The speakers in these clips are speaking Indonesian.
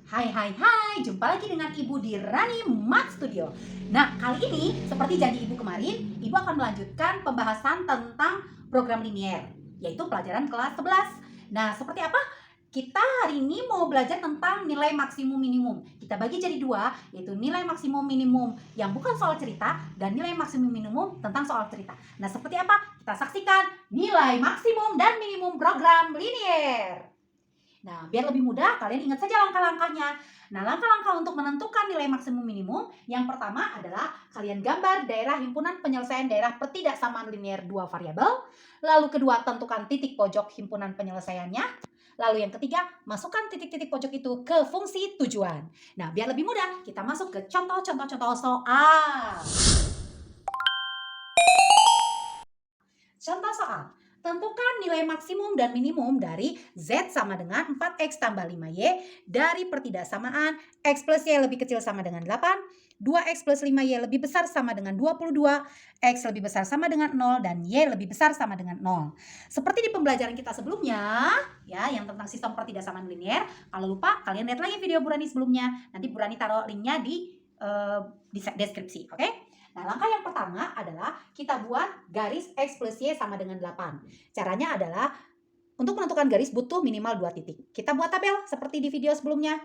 Hai, jumpa lagi dengan Ibu di Rani Math Studio. Nah, kali ini seperti janji Ibu kemarin, Ibu akan melanjutkan pembahasan tentang program linier, yaitu pelajaran kelas 11. Nah, seperti apa? Kita hari ini mau belajar tentang nilai maksimum minimum. Kita bagi jadi dua, yaitu nilai maksimum minimum yang bukan soal cerita dan nilai maksimum minimum tentang soal cerita. Nah, seperti apa? Kita saksikan nilai maksimum dan minimum program linier. Nah, biar lebih mudah, kalian ingat saja langkah-langkahnya. Nah, langkah-langkah untuk menentukan nilai maksimum minimum, yang pertama adalah kalian gambar daerah himpunan penyelesaian daerah pertidaksamaan linier dua variabel. Lalu kedua, tentukan titik pojok himpunan penyelesaiannya. Lalu yang ketiga, masukkan titik-titik pojok itu ke fungsi tujuan. Nah, biar lebih mudah, kita masuk ke contoh-contoh soal. Contoh soal. Tentukan nilai maksimum dan minimum dari Z sama dengan 4X tambah 5Y dari pertidaksamaan X plus Y lebih kecil sama dengan 8, 2X plus 5Y lebih besar sama dengan 22, X lebih besar sama dengan 0, dan Y lebih besar sama dengan 0. Seperti di pembelajaran kita sebelumnya, ya, yang tentang sistem pertidaksamaan linier, kalau lupa kalian lihat lagi video Bu Rani sebelumnya. Nanti Bu Rani taruh linknya di deskripsi, oke? Nah, langkah yang pertama adalah kita buat garis X plus Y sama dengan 8. Caranya adalah untuk menentukan garis butuh minimal 2 titik. Kita buat tabel seperti di video sebelumnya.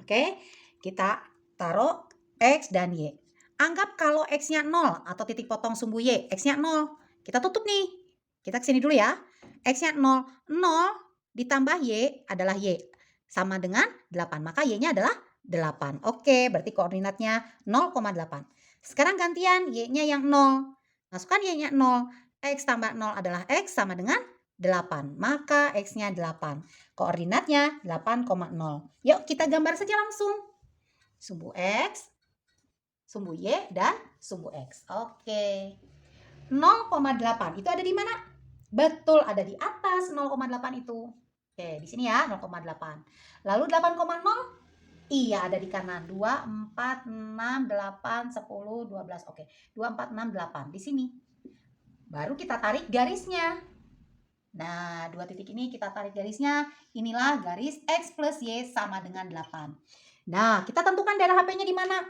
Oke, kita taruh X dan Y. Anggap kalau X-nya 0 atau titik potong sumbu Y, X-nya 0. Kita tutup nih. Kita kesini dulu ya. X-nya 0. 0 ditambah Y adalah Y. Sama dengan 8. Maka Y-nya adalah 8. Oke, berarti koordinatnya 0,8. Sekarang gantian Y-nya yang 0. Masukkan Y-nya 0. X tambah 0 adalah X sama dengan 8. Maka X-nya 8. Koordinatnya 8,0. Yuk kita gambar saja langsung. Sumbu X, sumbu Y, dan sumbu X. Oke. 0,8 itu ada di mana? Betul, ada di atas 0,8 itu. Oke, di sini ya 0,8. Lalu 8,0? Iya, ada di kanan. 2, 4, 6, 8, 10, 12. Oke, 2, 4, 6, 8. Di sini. Baru kita tarik garisnya. Nah, dua titik ini kita tarik garisnya. Inilah garis X plus Y sama dengan 8. Nah, kita tentukan daerah HP-nya di mana?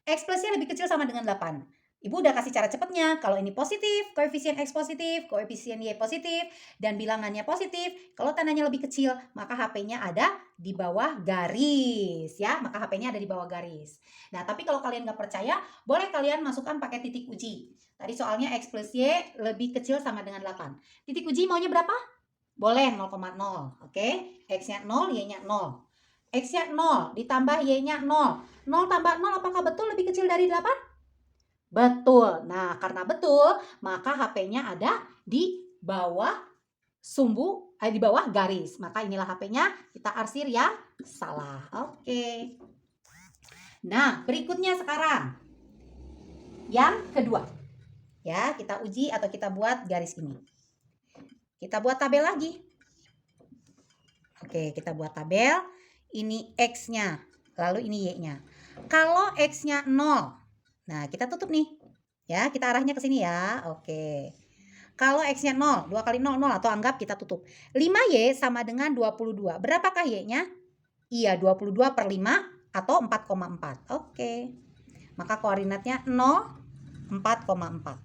X plus Y lebih kecil sama dengan 8. Ibu udah kasih cara cepatnya. Kalau ini positif, koefisien X positif, koefisien Y positif, dan bilangannya positif. Kalau tandanya lebih kecil, maka HP-nya ada di bawah garis. Ya, maka HP-nya ada di bawah garis. Nah, tapi kalau kalian nggak percaya, boleh kalian masukkan pakai titik uji. Tadi soalnya X plus Y lebih kecil sama dengan 8. Titik uji maunya berapa? Boleh 0,0. Oke, X-nya 0, Y-nya 0. X-nya 0, ditambah Y-nya 0. 0 tambah 0 apakah betul lebih kecil dari 8? Betul. Nah, karena betul, maka HP-nya ada di bawah di bawah garis. Maka inilah HP-nya, kita arsir ya. Salah. Oke. Nah, berikutnya sekarang. Yang kedua. Ya, kita uji atau kita buat garis ini. Kita buat tabel lagi. Oke, kita buat tabel. Ini X-nya, lalu ini Y-nya. Kalau X-nya 0, nah, kita tutup nih. Ya, kita arahnya ke sini ya. Oke. Kalau X-nya 0, 2 kali 0, 0 atau anggap kita tutup. 5Y sama dengan 22. Berapakah Y-nya? Iya, 22 per 5 atau 4,4. Oke. Maka koordinatnya 0, 4,4.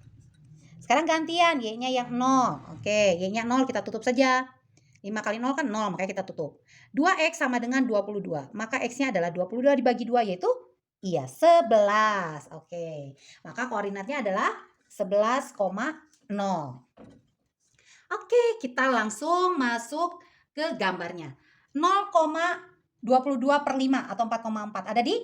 Sekarang gantian, Y-nya yang 0. Oke, Y-nya 0 kita tutup saja. 5 kali 0 kan 0, makanya kita tutup. 2X sama dengan 22. Maka X-nya adalah 22 dibagi 2 yaitu? Iya, 11. Oke. Maka koordinatnya adalah 11,0. Oke, kita langsung masuk ke gambarnya. 0,22 per 5 atau 4,4. Ada di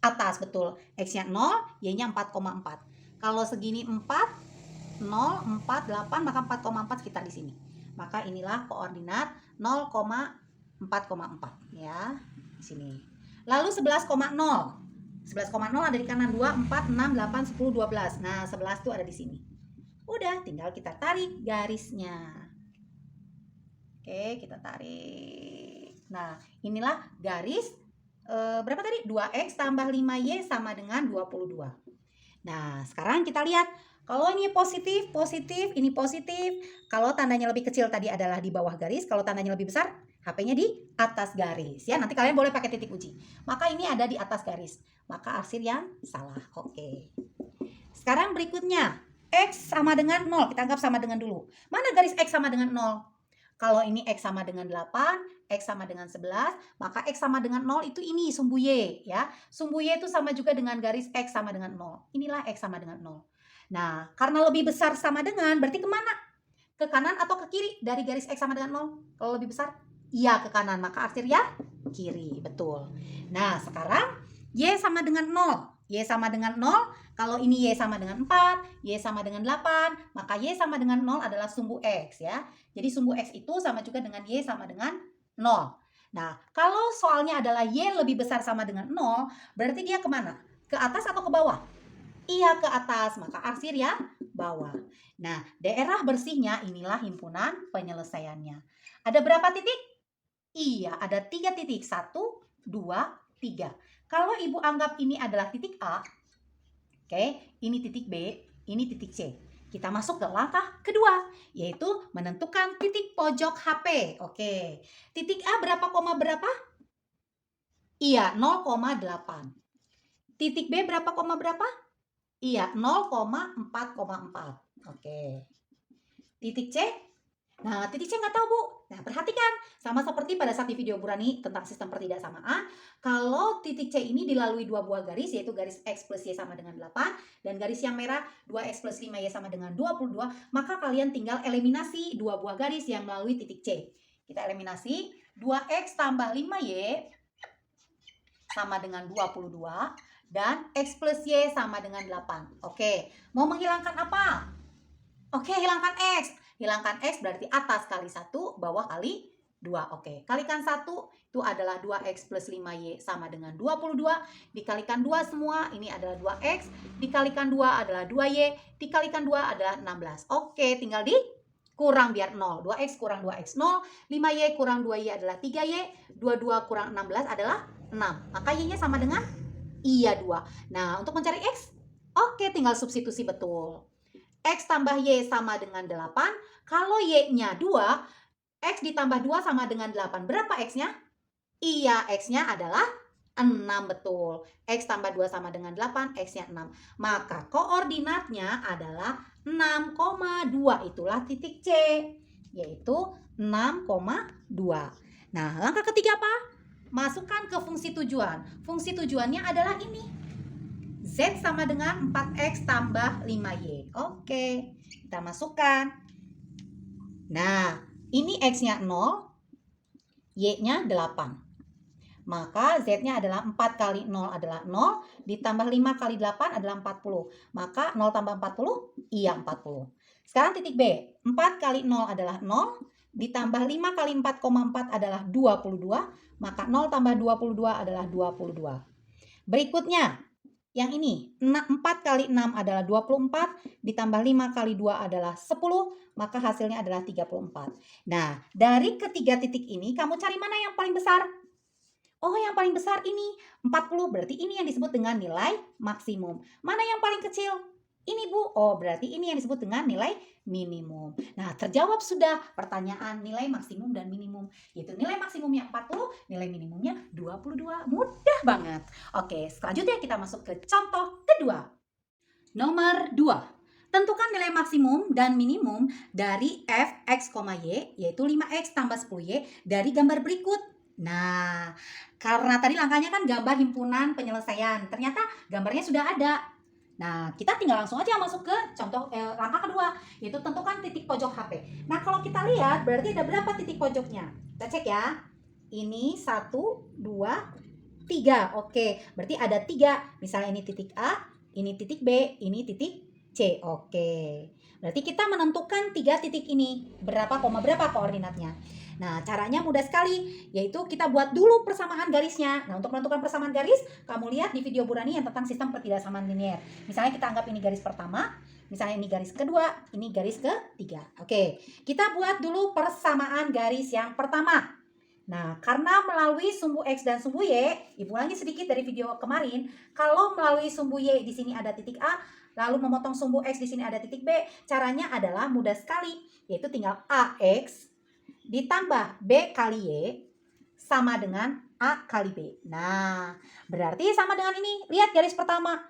atas, betul. X-nya 0, Y-nya 4,4. Kalau segini 4, 0, 4, 8, maka 4,4 sekitar di sini. Maka inilah koordinat 0,4,4 ya, di sini. Lalu 11,0. 11,0 ada di kanan 2, 4, 6, 8, 10, 12. Nah, 11 itu ada di sini. Udah, tinggal kita tarik garisnya. Oke, kita tarik. Nah, inilah garis berapa tadi? 2X tambah 5Y sama dengan 22. Nah, sekarang kita lihat. Kalau ini positif, positif, ini positif. Kalau tandanya lebih kecil tadi adalah di bawah garis. Kalau tandanya lebih besar, HP-nya di atas garis ya. Nanti kalian boleh pakai titik uji. Maka ini ada di atas garis. Maka arsir yang salah. Oke. Sekarang berikutnya. X sama dengan 0. Kita anggap sama dengan dulu. Mana garis X sama dengan 0? Kalau ini X sama dengan 8, X sama dengan 11, maka X sama dengan 0 itu ini sumbu Y ya. Sumbu Y itu sama juga dengan garis X sama dengan 0. Inilah X sama dengan 0. Nah, karena lebih besar sama dengan, berarti kemana? Ke kanan atau ke kiri dari garis X sama dengan 0? Kalau lebih besar? Iya, ke kanan. Maka arsir ya kiri. Betul. Nah, sekarang Y sama dengan 0. Y sama dengan 0, kalau ini Y sama dengan 4, Y sama dengan 8, maka Y sama dengan 0 adalah sumbu X ya. Jadi sumbu X itu sama juga dengan Y sama dengan 0. Nah, kalau soalnya adalah Y lebih besar sama dengan 0, berarti dia kemana? Ke atas atau ke bawah? Iya, ke atas, maka arsir ya bawah. Nah, daerah bersihnya inilah himpunan penyelesaiannya. Ada berapa titik? Iya, ada 3 titik. 1, 2, 3. Kalau Ibu anggap ini adalah titik A, oke, ini titik B, ini titik C. Kita masuk ke langkah kedua, yaitu menentukan titik pojok HP. Oke, titik A berapa koma berapa? Iya, 0,8. Titik B berapa koma berapa? Iya, 0,4,4. Oke. Titik C? Nah, titik C nggak tahu, Bu. Nah, perhatikan. Sama seperti pada saat di video Burani tentang sistem pertidaksamaan, kalau titik C ini dilalui dua buah garis, yaitu garis X plus Y sama dengan 8, dan garis yang merah 2X plus 5Y sama dengan 22, maka kalian tinggal eliminasi dua buah garis yang melalui titik C. Kita eliminasi 2X tambah 5Y sama dengan 22, dan X plus Y sama dengan 8. Oke, mau menghilangkan apa? Oke, hilangkan X. Hilangkan X berarti atas kali 1, bawah kali 2. Oke, kalikan 1 itu adalah 2X plus 5Y sama dengan 22. Dikalikan 2 semua, ini adalah 2X. Dikalikan 2 adalah 2Y. Dikalikan 2 adalah 16. Oke, tinggal dikurang biar 0. 2X kurang 2X 0. 5Y kurang 2Y adalah 3Y. 22 kurang 16 adalah 6. Maka Y-nya sama dengan? Iya, 2. Nah, untuk mencari X, oke, tinggal substitusi betul. X tambah Y sama dengan 8. Kalau Y-nya 2, X ditambah 2 sama dengan 8. Berapa X-nya? Iya, X-nya adalah 6, betul. X tambah 2 sama dengan 8, X-nya 6. Maka koordinatnya adalah 6,2. Itulah titik C, yaitu 6,2. Nah, langkah ketiga apa? Masukkan ke fungsi tujuan. Fungsi tujuannya adalah ini. Z sama dengan 4X tambah 5Y. Oke, kita masukkan. Nah, ini X-nya 0, Y-nya 8. Maka Z-nya adalah 4 kali 0 adalah 0, ditambah 5 kali 8 adalah 40. Maka 0 tambah 40, iya 40. Sekarang titik B, 4 kali 0 adalah 0, ditambah 5 kali 4,4 adalah 22. Maka 0 tambah 22 adalah 22. Berikutnya, yang ini, 4 kali 6 adalah 24, ditambah 5 kali 2 adalah 10, maka hasilnya adalah 34. Nah, dari ketiga titik ini, kamu cari mana yang paling besar? Oh, yang paling besar ini, 40, berarti ini yang disebut dengan nilai maksimum. Mana yang paling kecil? Ini, Bu. Oh, berarti ini yang disebut dengan nilai minimum. Nah, terjawab sudah pertanyaan nilai maksimum dan minimum. Yaitu nilai maksimumnya 40, nilai minimumnya 22. Mudah banget. Oke, selanjutnya kita masuk ke contoh kedua. Nomor 2. Tentukan nilai maksimum dan minimum dari f, x, y, yaitu 5x tambah 10y dari gambar berikut. Nah, karena tadi langkahnya kan gambar himpunan penyelesaian. Ternyata gambarnya sudah ada. Nah, kita tinggal langsung aja masuk ke contoh langkah kedua, yaitu tentukan titik pojok HP. Nah, kalau kita lihat berarti ada berapa titik pojoknya? Kita cek ya. Ini 1, 2, 3. Oke, berarti ada 3. Misalnya ini titik A, ini titik B, ini titik C. Oke. Berarti kita menentukan 3 titik ini. Berapa koordinatnya. Nah, caranya mudah sekali, yaitu kita buat dulu persamaan garisnya. Nah, untuk menentukan persamaan garis, kamu lihat di video Burani yang tentang sistem pertidaksamaan linear. Misalnya kita anggap ini garis pertama, misalnya ini garis kedua, ini garis ketiga. Oke, kita buat dulu persamaan garis yang pertama. Nah, karena melalui sumbu X dan sumbu Y, Ibu ulangi sedikit dari video kemarin, kalau melalui sumbu Y di sini ada titik A, lalu memotong sumbu X di sini ada titik B, caranya adalah mudah sekali, yaitu tinggal AX ditambah B kali Y sama dengan A kali B. Nah, berarti sama dengan ini. Lihat garis pertama.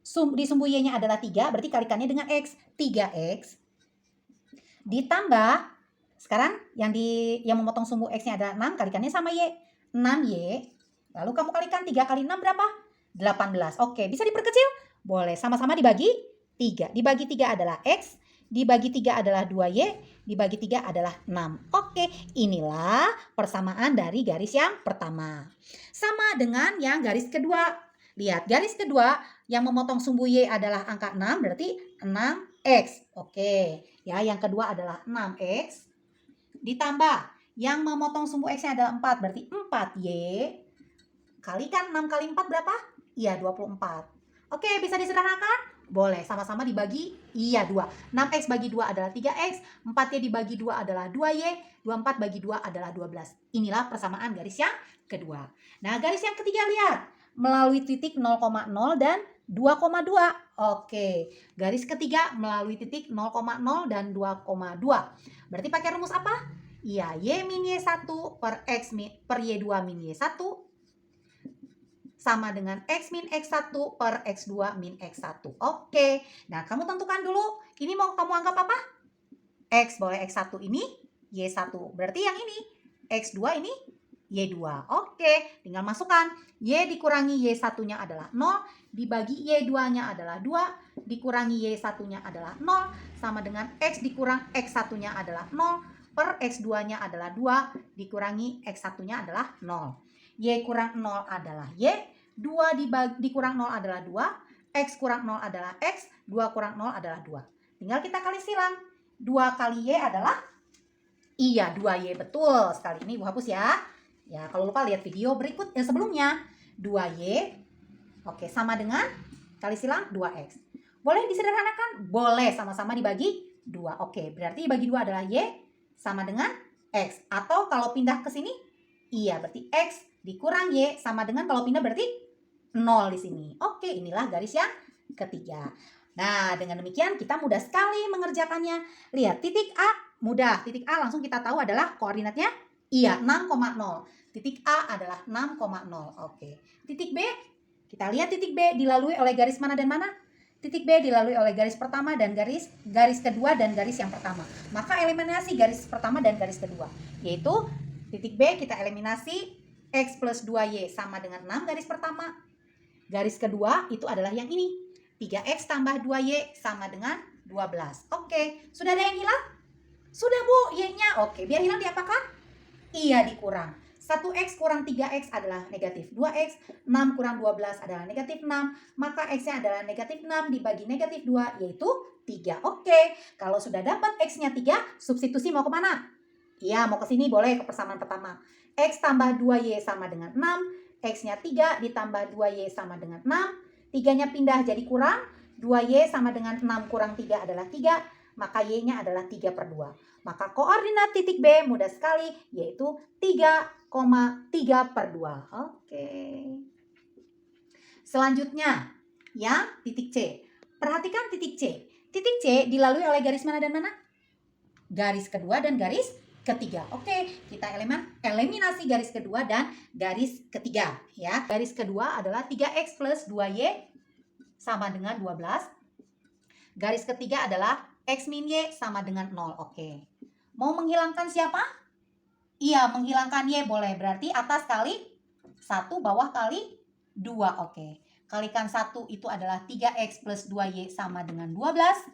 Di sumbu Y-nya adalah 3, berarti kalikannya dengan X. 3X ditambah, sekarang yang memotong sumbu X-nya adalah 6, kalikannya sama Y. 6Y, lalu kamu kalikan 3 kali 6 berapa? 18. Oke, bisa diperkecil? Boleh, sama-sama dibagi 3. Dibagi 3 adalah X, dibagi 3 adalah 2Y, dibagi 3 adalah 6. Oke, inilah persamaan dari garis yang pertama. Sama dengan yang garis kedua. Lihat, garis kedua yang memotong sumbu Y adalah angka 6, berarti 6X. Oke, ya, yang kedua adalah 6X. Ditambah, yang memotong sumbu X-nya adalah 4, berarti 4Y. Kalikan 6 kali 4 berapa? Iya, 24. Oke, bisa disederhanakan? Boleh, sama-sama dibagi, iya 2. 6X bagi 2 adalah 3X, 4Y dibagi 2 adalah 2Y, 24 bagi 2 adalah 12. Inilah persamaan garis yang kedua. Nah, garis yang ketiga lihat, melalui titik 0,0 dan 2,2. Oke, garis ketiga melalui titik 0,0 dan 2,2. Berarti pakai rumus apa? Iya, Y min Y1 per X per Y2 min Y1 sama dengan X min X1 per X2 min X1. Oke, nah kamu tentukan dulu, ini mau kamu anggap apa? X, boleh X1 ini Y1. Berarti yang ini X2 ini Y2. Oke, tinggal masukkan. Y dikurangi Y1-nya adalah 0, dibagi Y2-nya adalah 2, dikurangi Y1-nya adalah 0, sama dengan X dikurang X1-nya adalah 0, per X2-nya adalah 2, dikurangi X1-nya adalah 0. Y kurang 0 adalah Y, 2 dikurang 0 adalah 2, X kurang 0 adalah X, 2 kurang 0 adalah 2. Tinggal kita kali silang. 2 kali Y adalah, iya 2Y, betul sekali. Ini Ibu hapus ya. Ya, kalau lupa lihat video berikut sebelumnya. 2Y, oke, sama dengan kali silang 2X. Boleh disederhanakan? Boleh, sama-sama dibagi 2. Oke, berarti bagi 2 adalah Y sama dengan X. Atau kalau pindah ke sini, iya berarti X dikurang Y sama dengan, kalau pindah berarti 0 di sini. Oke, inilah garis yang ketiga. Nah, dengan demikian kita mudah sekali mengerjakannya. Lihat, titik A mudah. Titik A langsung kita tahu adalah koordinatnya, iya 6,0. Titik A adalah 6,0. Oke. Titik B, kita lihat titik B dilalui oleh garis mana dan mana? Titik B dilalui oleh garis pertama dan garis kedua dan garis yang pertama. Maka eliminasi garis pertama dan garis kedua. Yaitu titik B kita eliminasi X plus 2Y sama dengan 6 garis pertama. Garis kedua itu adalah yang ini. 3X tambah 2Y sama dengan 12. Oke, sudah ada yang hilang? Sudah Bu, Y-nya. Oke, biar hilang diapakan? Iya, dikurang. 1X kurang 3X adalah negatif 2X, 6 kurang 12 adalah negatif 6, maka X-nya adalah negatif 6 dibagi negatif 2, yaitu 3. Oke, kalau sudah dapat X-nya 3, substitusi mau kemana? Iya, mau ke sini boleh, ke persamaan pertama. X tambah 2Y sama dengan 6, X-nya 3 ditambah 2Y sama dengan 6, 3-nya pindah jadi kurang, 2Y sama dengan 6 kurang 3 adalah 3, maka Y-nya adalah 3/2. Maka koordinat titik B mudah sekali, yaitu 3,3/2. Oke. Selanjutnya, yang titik C. Perhatikan titik C. Titik C dilalui oleh garis mana dan mana? Garis kedua dan garis ketiga. Oke, kita eliminasi garis kedua dan garis ketiga. Ya, garis kedua adalah 3X plus 2Y sama dengan 12. Garis ketiga adalah X min Y sama dengan 0. Oke. Mau menghilangkan siapa? Iya, menghilangkan Y boleh. Berarti atas kali 1, bawah kali 2. Oke. Kalikan 1 itu adalah 3X plus 2Y sama dengan 12.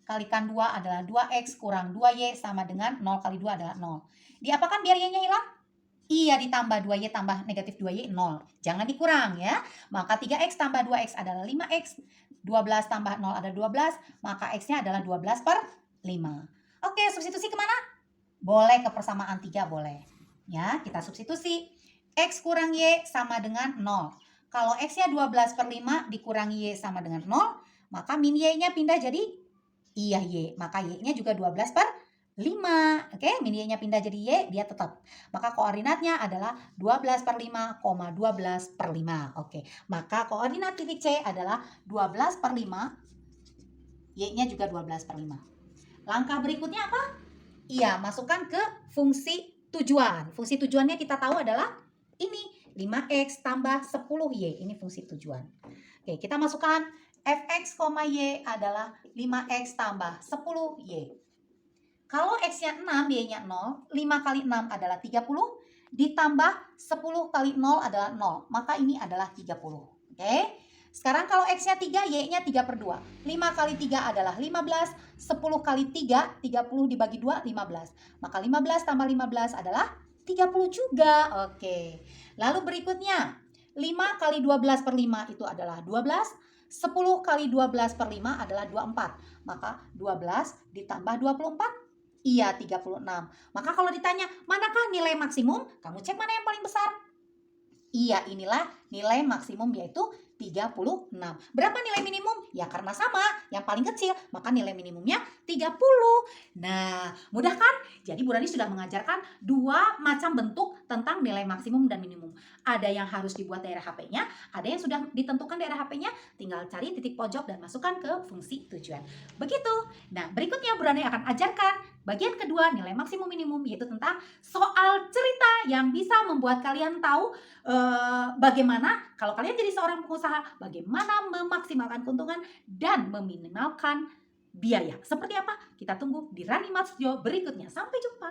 Kalikan 2 adalah 2X kurang 2Y sama dengan 0 kali 2 adalah 0. Diapakan biar Y-nya hilang? Iya, ditambah 2Y tambah negatif 2Y 0. Jangan dikurang ya. Maka 3X tambah 2X adalah 5X. 12 tambah 0 adalah 12. Maka X-nya adalah 12/5. Oke, substitusi kemana? Boleh ke persamaan 3 boleh. Ya, kita substitusi. X kurang Y sama dengan 0. Kalau X-nya 12/5 dikurangi Y sama dengan 0. Maka min Y-nya pindah jadi, iya Y. Maka Y-nya juga 12/5. Oke, min Y-nya pindah jadi Y, dia tetap. Maka koordinatnya adalah 12/5,12/5. Oke, maka koordinat titik C adalah 12/5. Y-nya juga 12/5. Langkah berikutnya apa? Iya, masukkan ke fungsi tujuan. Fungsi tujuannya kita tahu adalah ini, 5x tambah 10y. Ini fungsi tujuan. Oke, kita masukkan fx, y adalah 5x tambah 10y. Kalau x-nya 6, y-nya 0, 5 kali 6 adalah 30, ditambah 10 kali 0 adalah 0. Maka ini adalah 30. Oke? Sekarang kalau x-nya 3, y-nya 3/2. 5 kali 3 adalah 15, 10 kali 3, 30 dibagi 2, 15. Maka 15 tambah 15 adalah 30 juga. Oke. Lalu berikutnya, 5 kali 12/5 itu adalah 12. 10 kali 12/5 adalah 24. Maka 12 ditambah 24. Iya, 36. Maka kalau ditanya, manakah nilai maksimum? Kamu cek mana yang paling besar. Iya, inilah nilai maksimum yaitu 36. Berapa nilai minimum? Ya karena sama, yang paling kecil, maka nilai minimumnya 30. Nah, mudah kan? Jadi Bu Rani sudah mengajarkan dua macam bentuk tentang nilai maksimum dan minimum. Ada yang harus dibuat daerah HP-nya, ada yang sudah ditentukan daerah HP-nya, tinggal cari titik pojok dan masukkan ke fungsi tujuan. Begitu. Nah, berikutnya Bu Rani akan ajarkan bagian kedua nilai maksimum minimum, yaitu tentang soal cerita yang bisa membuat kalian tahu bagaimana kalau kalian jadi seorang pengusaha, bagaimana memaksimalkan keuntungan dan meminimalkan biaya. Seperti apa? Kita tunggu di Rani Matsujo berikutnya. Sampai jumpa.